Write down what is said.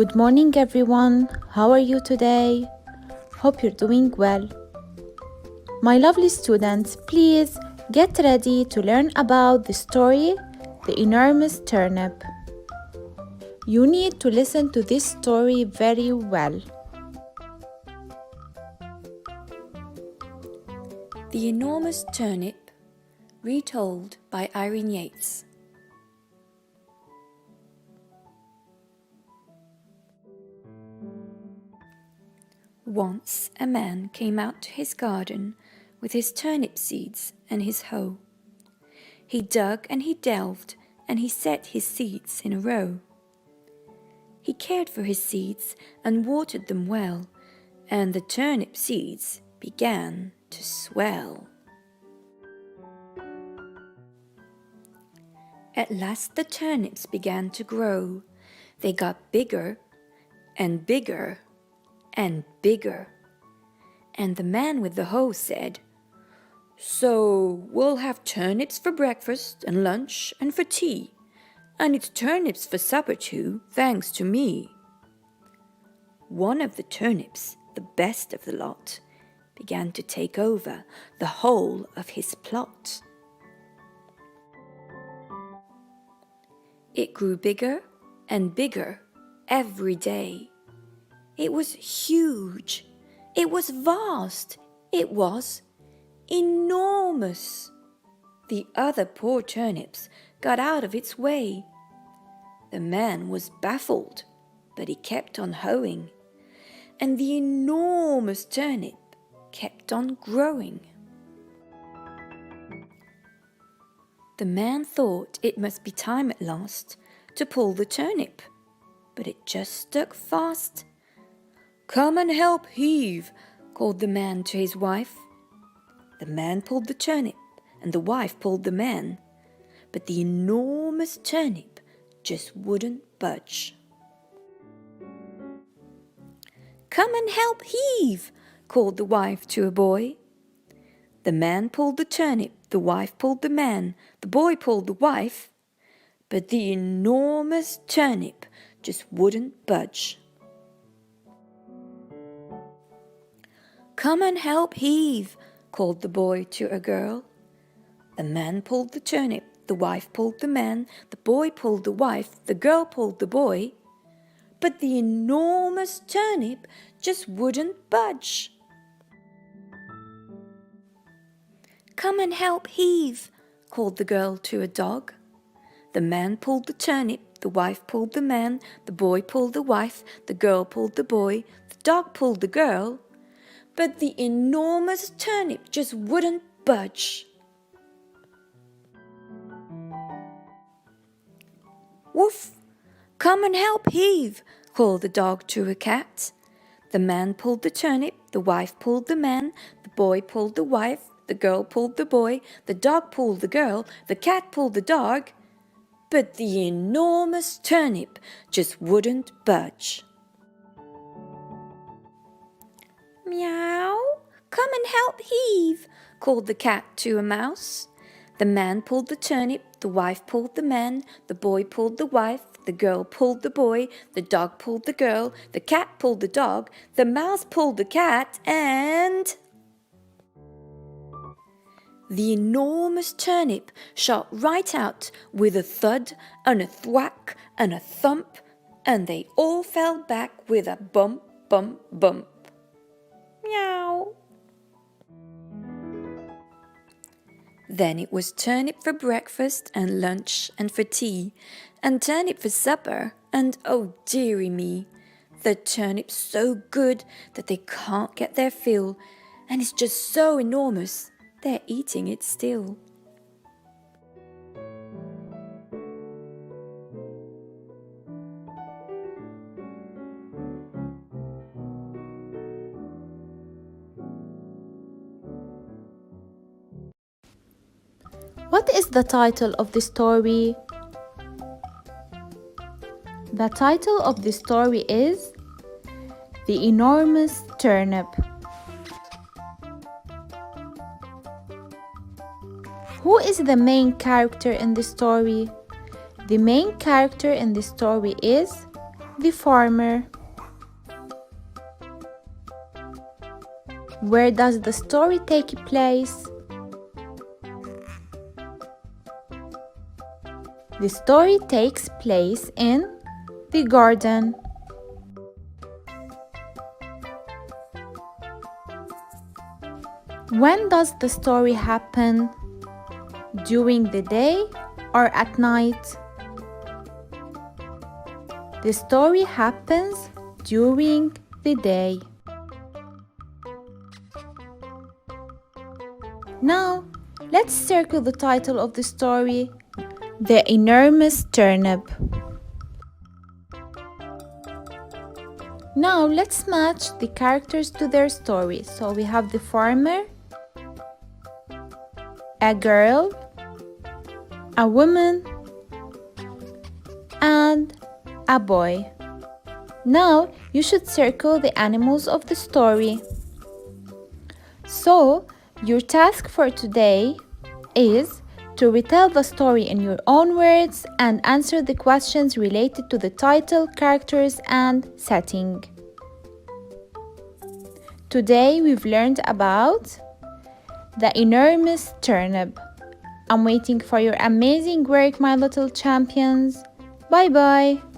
Good morning, everyone. How are you today? Hope you're doing well. My lovely students, please get ready to learn about the story, The Enormous Turnip. You need to listen to this story very well. The Enormous Turnip, retold by Irene Yates. Once a man came out to his garden with his turnip seeds and his hoe. He dug and he delved and he set his seeds in a row. He cared for his seeds and watered them well, and the turnip seeds began to swell. At last the turnips began to grow. They got bigger and bigger and bigger. And the man with the hoe said, "So we'll have turnips for breakfast and lunch and for tea, and it's turnips for supper too, thanks to me." One of the turnips, the best of the lot, began to take over the whole of his plot. It grew bigger and bigger every day. It was huge, it was vast, it was enormous. The other poor turnips got out of its way. The man was baffled, but he kept on hoeing, and the enormous turnip kept on growing. The man thought it must be time at last to pull the turnip, but it just stuck fast. "Come and help heave," called the man to his wife. The man pulled the turnip, and the wife pulled the man, but the enormous turnip just wouldn't budge. "Come and help heave," called the wife to a boy. The man pulled the turnip, the wife pulled the man, the boy pulled the wife, but the enormous turnip just wouldn't budge. "Come and help heave," called the boy to a girl. The man pulled the turnip, the wife pulled the man, the boy pulled the wife, the girl pulled the boy, but the enormous turnip just wouldn't budge. "Come and help heave," called the girl to a dog. The man pulled the turnip, the wife pulled the man, the boy pulled the wife, the girl pulled the boy, the dog pulled the girl, but the enormous turnip just wouldn't budge. "Woof! Come and help heave," called the dog to a cat. The man pulled the turnip, the wife pulled the man, the boy pulled the wife, the girl pulled the boy, the dog pulled the girl, the cat pulled the dog, but the enormous turnip just wouldn't budge. "Meow, come and help heave," called the cat to a mouse. The man pulled the turnip, the wife pulled the man, the boy pulled the wife, the girl pulled the boy, the dog pulled the girl, the cat pulled the dog, the mouse pulled the cat, and the enormous turnip shot right out with a thud and a thwack and a thump, and they all fell back with a bump, bump, bump. Meow. Then it was turnip for breakfast and lunch and for tea, and turnip for supper, and oh dearie me, the turnip's so good that they can't get their fill, and it's just so enormous they're eating it still. What is the title of the story? The title of the story is The Enormous Turnip. Who is the main character in the story? The main character in the story is the farmer. Where does the story take place? The story takes place in the garden. When does the story happen? During the day or at night? The story happens during the day. Now, let's circle the title of the story, The Enormous Turnip. Now, let's match the characters to their story. So we have the farmer, a girl, a woman, and a boy. Now, you should circle the animals of the story. So, your task for today is to retell the story in your own words and answer the questions related to the title, characters, and setting. Today we've learned about the enormous turnip. I'm waiting for your amazing work, my little champions. Bye bye.